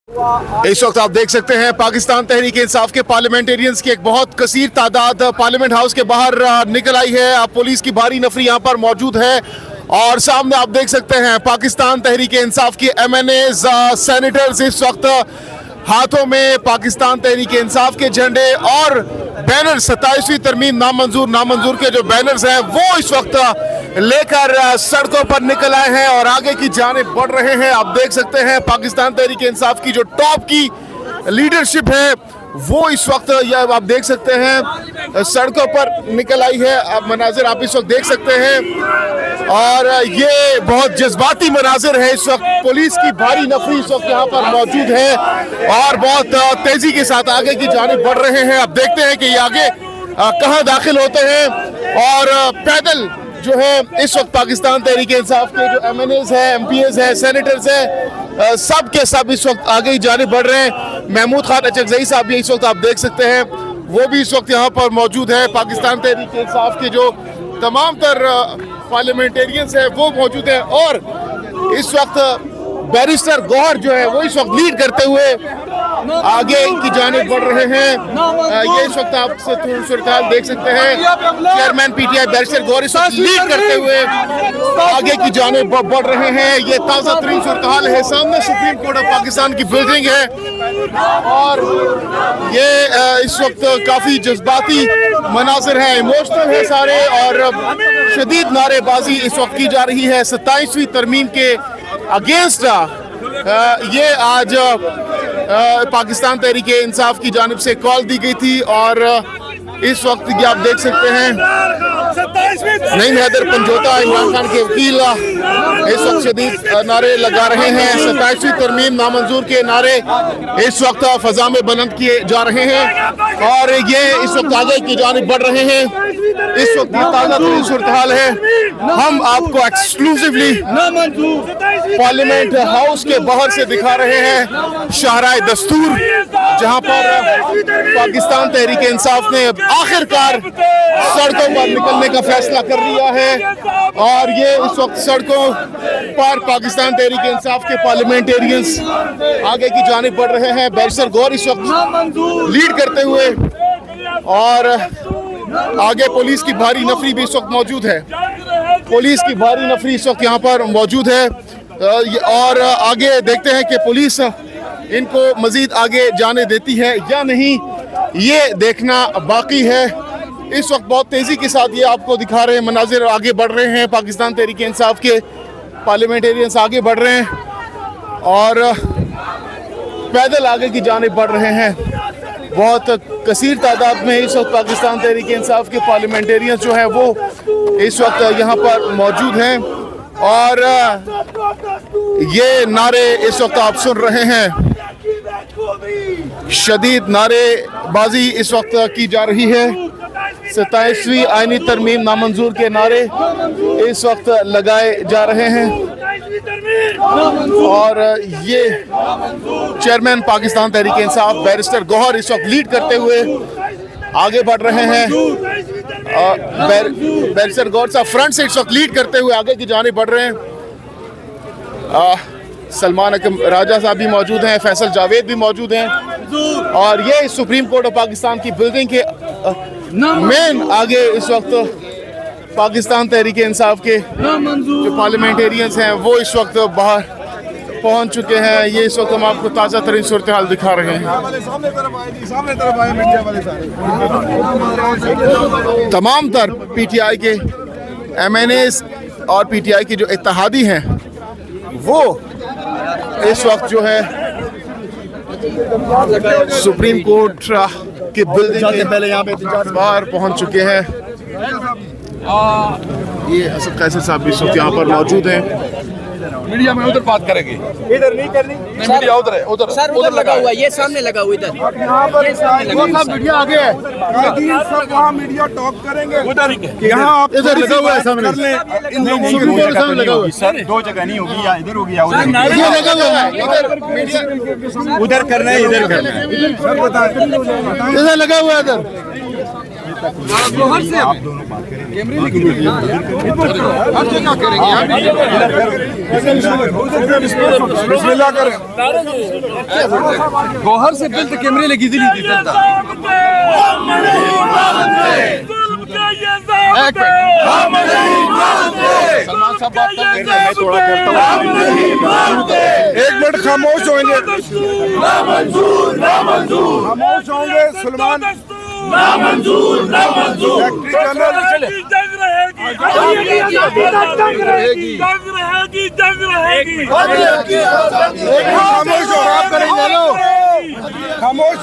इस वक्त आप देख सकते हैं पाकिस्तान तहरीक इंसाफ के पार्लियामेंटेरियंस की एक बहुत कसीर तादाद पार्लियामेंट हाउस के बाहर निकल आई है। पुलिस की भारी नफरी यहाँ पर मौजूद है और सामने आप देख सकते हैं पाकिस्तान तहरीक इंसाफ की MNAs सेनेटर्स इस वक्त हाथों में पाकिस्तान तहरीक इंसाफ के झंडे और बैनर 27वीं तरमीम नामंजूर के जो बैनर्स हैं वो इस वक्त लेकर सड़कों पर निकल आए हैं और आगे की जानिब बढ़ रहे हैं। आप देख सकते हैं पाकिस्तान तहरीक इंसाफ की जो टॉप की लीडरशिप है वो इस वक्त यह आप देख सकते हैं सड़कों पर निकल आई है। अब मनाजिर आप इस वक्त देख सकते हैं और ये बहुत जज्बाती मनाजिर है। इस वक्त पुलिस की भारी नफरी इस वक्त यहाँ पर मौजूद है और बहुत तेजी के साथ आगे की जानिब बढ़ रहे हैं। अब देखते हैं कि ये आगे कहाँ दाखिल होते हैं और पैदल जो है इस वक्त पाकिस्तान तहरीक इंसाफ के जो MNAs हैं, MPs हैं, सेनेटर्स हैं, सब के सब इस वक्त आगे ही जानिब बढ़ रहे हैं। महमूद खान अचकजई साहब भी इस वक्त आप देख सकते हैं वो भी इस वक्त यहाँ पर मौजूद है। पाकिस्तान तहरीक इंसाफ के जो तमाम तर पार्लियामेंटेरियंस हैं वो मौजूद हैं और इस वक्त बैरिस्टर गौहर जो है वो इस वक्त लीड करते हुए आगे की जानिब बढ़ रहे हैं। ये इस वक्त आप सूरत देख सकते हैं चेयरमैन PTI बैरिस्टर गौहर इस वक्त लीड करते हुए आगे की जानिब बढ़ रहे हैं। ये ताज़ा तरीन सूरत हाल है। सामने सुप्रीम कोर्ट ऑफ पाकिस्तान की बिल्डिंग है और ये इस वक्त काफ़ी जज्बाती मनाजिर है, इमोशनल है सारे और शदीद नारेबाजी इस वक्त की जा रही है 27वीं तरमीम के अगेंस्ट। ये आज पाकिस्तान तहरीक इंसाफ की जानिब से कॉल दी गई थी और इस वक्त ये आप देख सकते हैं नईम हैदर पंजोता इमरान खान के वकील इस वक्त शदीद नारे लगा रहे हैं। 27वीं तरमीम नामंजूर के नारे इस वक्त फजा में बुलंद किए जा रहे हैं और ये इस वक्त आगे की जानिब बढ़ रहे हैं। इस वक्त ये ताज़ा तरीन सूरत हाल है। हम आपको एक्सक्लूसिवली पार्लियामेंट हाउस के बाहर से दिखा रहे हैं शाहराए दस्तूर जहां पर पाकिस्तान तहरीक इंसाफ ने आखिरकार सड़कों पर निकलने का फैसला कर लिया है और ये इस वक्त सड़कों पर पाकिस्तान तहरीक इंसाफ के पार्लियामेंटेरियंस आगे की जानिब बढ़ रहे हैं। बैरिस्टर गौहर इस वक्त लीड करते हुए और आगे पुलिस की भारी नफरी भी इस वक्त मौजूद है। पुलिस की भारी नफरी इस वक्त यहाँ पर मौजूद है और आगे देखते हैं कि पुलिस इनको मजीद आगे जाने देती है या नहीं, ये देखना बाकी है। इस वक्त बहुत तेज़ी के साथ ये आपको दिखा रहे हैं मनाजिर आगे बढ़ रहे हैं। पाकिस्तान तहरीक इंसाफ के पार्लियामेंटेरियंस आगे बढ़ रहे हैं और पैदल आगे की जानिब बढ़ रहे हैं। बहुत कसीर तादाद में इस वक्त पाकिस्तान तहरीक इंसाफ के पार्लियामेंटेरियंस जो है वो इस वक्त यहाँ पर मौजूद हैं और ये नारे इस वक्त आप सुन रहे हैं। शदीद नारेबाजी इस वक्त की जा रही है। 27वीं आईनी तरमीम नामंजूर के नारे इस वक्त लगाए जा रहे हैं और ये चेयरमैन पाकिस्तान तहरीक इंसाफ बैरिस्टर गौहर इस वक्त लीड करते हुए आगे बढ़ रहे हैं। बैरिस्टर गौहर साहब फ्रंट से इस वक्त लीड करते हुए आगे की जानिब बढ़ रहे हैं। सलमान अकम राजा साहब भी मौजूद हैं, फैसल जावेद भी मौजूद हैं और ये सुप्रीम कोर्ट ऑफ पाकिस्तान की बिल्डिंग के मेन आगे इस वक्त पाकिस्तान तहरीक इंसाफ के जो पार्लियामेंटेरियंस हैं वो इस वक्त बाहर पहुंच चुके हैं। ये इस वक्त हम आपको ताज़ा तरीन सूरत हाल दिखा रहे हैं। तमाम तर PTI के MNAs और PTI की जो इत्तेहादी हैं वो इस वक्त जो है सुप्रीम कोर्ट की बिल्डिंग के पहले यहाँ पे बाहर पहुँच चुके हैं। ये असद कैसर साहब भी इस वक्त यहाँ पर मौजूद हैं। मीडिया में उधर बात करेंगे, इधर नहीं करनी। नहीं मीडिया उधर है, उधर लगा हुआ है, ये सामने लगा हुआ इधर। यहाँ पर मीडिया आगे है, लेकिन सब वहाँ मीडिया टॉक करेंगे उधर यहाँ आप इधर लगा हुआ है सामने। इन लोगों सुप्रीम कोर्ट सामने लगा हुआ है सर, दो जगह नहीं होगी, या इधर होगी या उधर। ये लगा हुआ है इधर उधर करना है, इधर करना है। सर बताएं इधर लगा हुआ है इधर। आप दोनों बात करेंगे बिस्मिल्लाह करें गोहर से बिल्त कैमरे लगी दिली दी सलमान साहब बात कर रहे हैं, मैं थोड़ा करता हूँ। एक मिनट खामोश होंगे, खामोश होंगे। सलमान खामोश हो, आप करेंगे लो। खामोश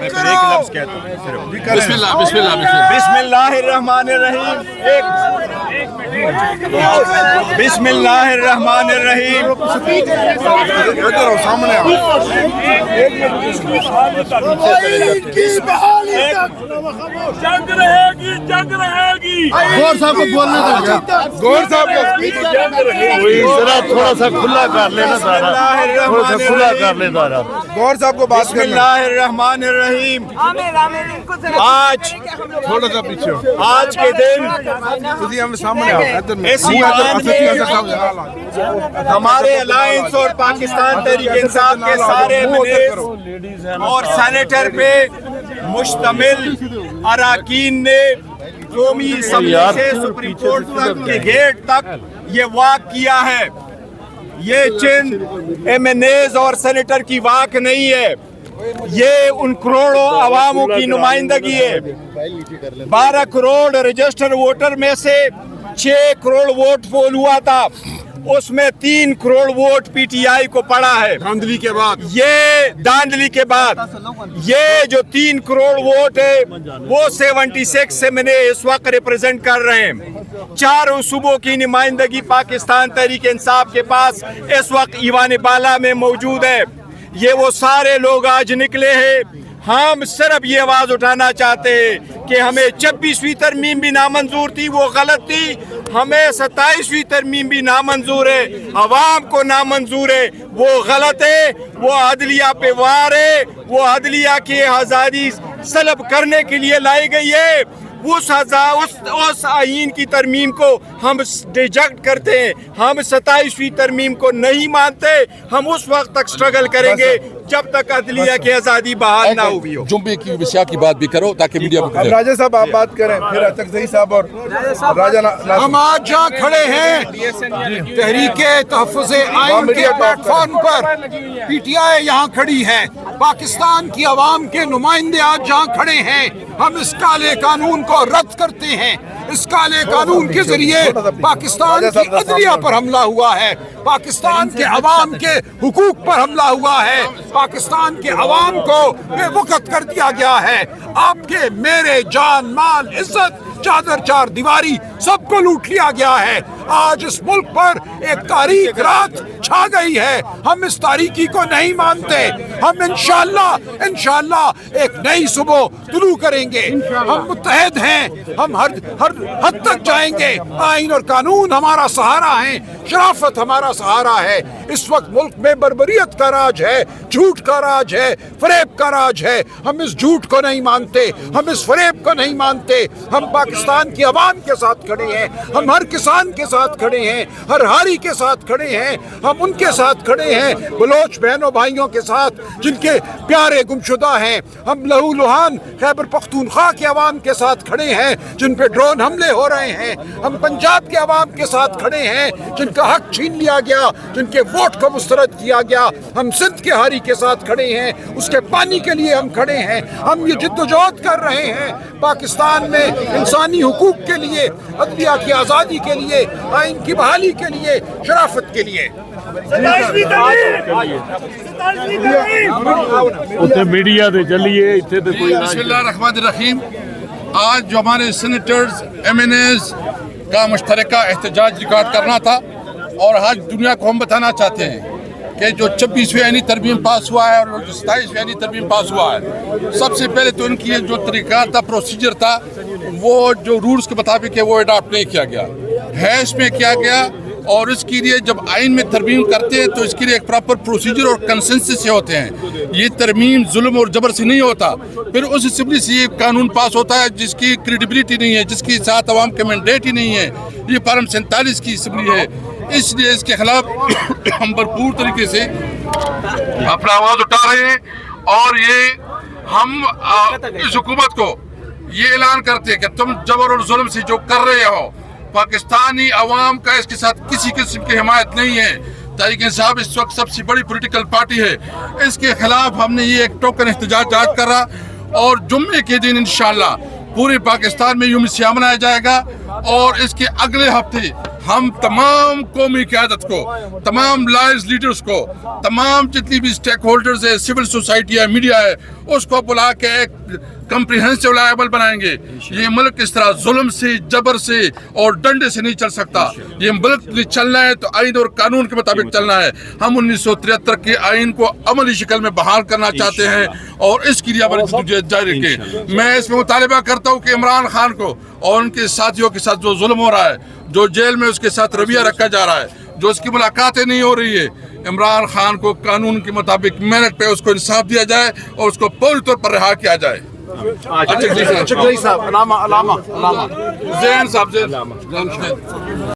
एक लफ्ज कहता हूँ सिर्फ। बिस्मिल्लाह बिस्मिल्लाह बिस्मिल्लाहिर्रहमानिर्रहीम। बिस्मिल्लाहिर्रहमानिर्रहीम। इधर आओ, सामने आओ। जंग रहेगी जंग रहेगी। गौर साहब को बोलने दो, गौर साहब को जरा थोड़ा सा खुला कर लेना सारा, थोड़ा सा खुला कर ले सारा। गौर साहब को बात करना। बिस्मिल्लाहिर्रहमानिर्रहीम। आज थोड़ा सा पीछे हो। आज के दिन हम सामने आओ, इधर में। इस ईवान में हमारे अलायंस और पाकिस्तान तहरीक इंसाफ के सारे एमएनएस और सेनेटर पे मुश्तमिल अराकीन ने कौमी असम्बली से सुप्रीम कोर्ट तक के गेट तक ये वाक किया है। ये चंद एमएनएस और सेनेटर की वाक नहीं है, ये उन करोड़ों अवामों की नुमाइंदगी है। 12 करोड़ रजिस्टर्ड वोटर में से 6 करोड़ वोट पोल हुआ था, उसमें 3 करोड़ वोट पीटीआई को पड़ा है। धांधली के बाद ये जो 3 करोड़ वोट है वो 76 से मैंने इस वक्त रिप्रेजेंट कर रहे हैं। 4 सूबों की नुमाइंदगी पाकिस्तान तहरीक इंसाफ के पास इस वक्त ईवान बाला में मौजूद है। ये वो सारे लोग आज निकले हैं। हम सिर्फ ये आवाज उठाना चाहते हैं कि हमें 26वीं तरमीम भी नामंजूर थी, वो गलत थी। हमें 27वीं तरमीम भी नामंजूर है, अवाम को नामंजूर है, वो गलत है। वो अदलिया पे वार है, वो अदलिया की आज़ादी सलब करने के लिए लाई गई है। उस आईन की तरमीम को हम रिजेक्ट करते हैं। हम 27वीं तरमीम को नहीं मानते। हम उस वक्त तक स्ट्रगल करेंगे जब तक अदलिया की आज़ादी बहाल ना हुई हो। जुम्बे की विषय की बात भी करो ताकि मीडिया में अब राजा साहब आप बात करें, फिर अतरजई साहब और राजा हम आज जहाँ खड़े हैं तहरीके तहफ़्फ़ुज़ आइन के प्लेटफॉर्म पर, पीटीआई यहाँ खड़ी है, पाकिस्तान की आवाम के नुमाइंदे आज जहाँ खड़े हैं, हम इस काले कानून को रद्द करते हैं। इस काले कानून के जरिए पाकिस्तान की अदलिया पर हमला हुआ है, पाकिस्तान के अवाम के हुकूक पर हमला हुआ है, पाकिस्तान के अवाम को बेवकूफ़ कर दिया गया है। आपके मेरे जान माल इज्जत चादर चार दीवारी सबको लूट लिया गया है। आज इस मुल्क पर एक तारीख रात छा गई है। हम इस तारीकी को नहीं मानते। हम इंशाअल्लाह एक नई सुबह तुलू करेंगे। हम मुत्तहद हैं, हम हर हद तक जाएंगे। आइन और कानून हमारा सहारा है, शराफत हमारा सहारा है। इस वक्त मुल्क में बर्बरियत का राज है, झूठ का राज है, फरेब का राज है। हम इस झूठ को नहीं मानते, हम इस फरेब को नहीं मानते। हम पाकिस्तान की आवाम के साथ खड़े हैं, हम हर किसान के साथ खड़े हैं, हर हारी के साथ खड़े हैं। हम उनके साथ खड़े हैं, बलोच बहनों भाइयों के साथ जिनके प्यारे गुमशुदा हैं। हम लहू लुहान खैबर पख्तूनख्वा के आवाम के साथ खड़े हैं जिन पे ड्रोन हमले हो रहे हैं। हम पंजाब के आवाम के साथ खड़े हैं जिनका हक छीन लिया गया, जिनके वोट को मुस्तरद किया गया। हम सिंध के हारी के साथ खड़े हैं, उसके पानी के लिए हम खड़े हैं। हम ये जिद्दोजहद कर रहे हैं पाकिस्तान में इंसानी हुकूक के लिए, अदलिया की आज़ादी के लिए, आइन की बहाली के लिए, शराफत के लिए। मीडिया दे चलिए इत्थे तो कोई बिस्मिल्लाहिर्रहमानिर्रहीम। आज जो हमारे सेनेटर्स एमएनएस का मुश्तरका एहतजाज रिकॉर्ड करना था, और आज दुनिया को हम बताना चाहते हैं कि जो 26वीं आईनी तरमीम पास हुआ है और जो 27वीं आईनी तरमीम पास हुआ है, सबसे पहले तो इनकी जो तरीका था, प्रोसीजर था, वो जो रूल्स के मुताबिक है वो अडॉप्ट नहीं किया गया है। इसमें किया गया اور اس کے لیے جب آئین میں ترمیم کرتے ہیں تو اس کے لیے ایک پراپر پروسیجر اور کنسنسس سے ہوتے ہیں. یہ ترمیم ظلم اور جبر سے نہیں ہوتا. پھر اس اسمبلی سے یہ قانون پاس ہوتا ہے جس کی کریڈیبلٹی نہیں ہے, جس کی ساتھ عوام کا مینڈیٹ ہی نہیں ہے. یہ پارلیمنٹ 47 کی اسمبلی ہے, اس لیے اس کے خلاف ہم بھرپور طریقے سے اپنا آواز اٹھا رہے ہیں. اور یہ ہم اس حکومت کو یہ اعلان کرتے ہیں کہ تم جبر اور ظلم سے جو کر رہے ہو, پاکستانی عوام کا اس کے ساتھ کسی قسم کی حمایت نہیں ہے. تحریک انصاف اس وقت سب سے بڑی پولیٹیکل پارٹی ہے. اس کے خلاف ہم نے یہ ایک ٹوکن احتجاج آج کرا, اور جمعے کے دن انشاءاللہ پورے پاکستان میں یوم سیاہ منایا جائے گا. اور اس کے اگلے ہفتے ہم تمام قومی قیادت کو, تمام لائز لیڈرز کو, تمام جتنی بھی سٹیک ہولڈرز ہے, سول سوسائٹی ہے, میڈیا ہے, اس کو بلا کے ایک کمپریہنسو لائبل بنائیں گے. یہ ملک اس طرح ظلم سے, جبر سے اور ڈنڈے سے نہیں چل سکتا. یہ ملک چلنا ہے تو آئین اور قانون کے مطابق چلنا ہے. ہم 1973 کے آئین کو عملی شکل میں بحال کرنا چاہتے ہیں اور اس کی ہماری جاری رکھیں. میں اس میں مطالبہ کرتا ہوں کہ عمران خان کو اور ان کے ساتھیوں کے ساتھ جو ظلم ہو رہا ہے, جو جیل میں اس کے ساتھ رویہ رکھا جا رہا ہے, جو اس کی ملاقاتیں نہیں ہو رہی ہے, عمران خان کو قانون کے مطابق میرٹ پہ اس کو انصاف دیا جائے اور اس کو پوری طور پر رہا کیا جائے. اچھا صاحب علامہ زین صاحب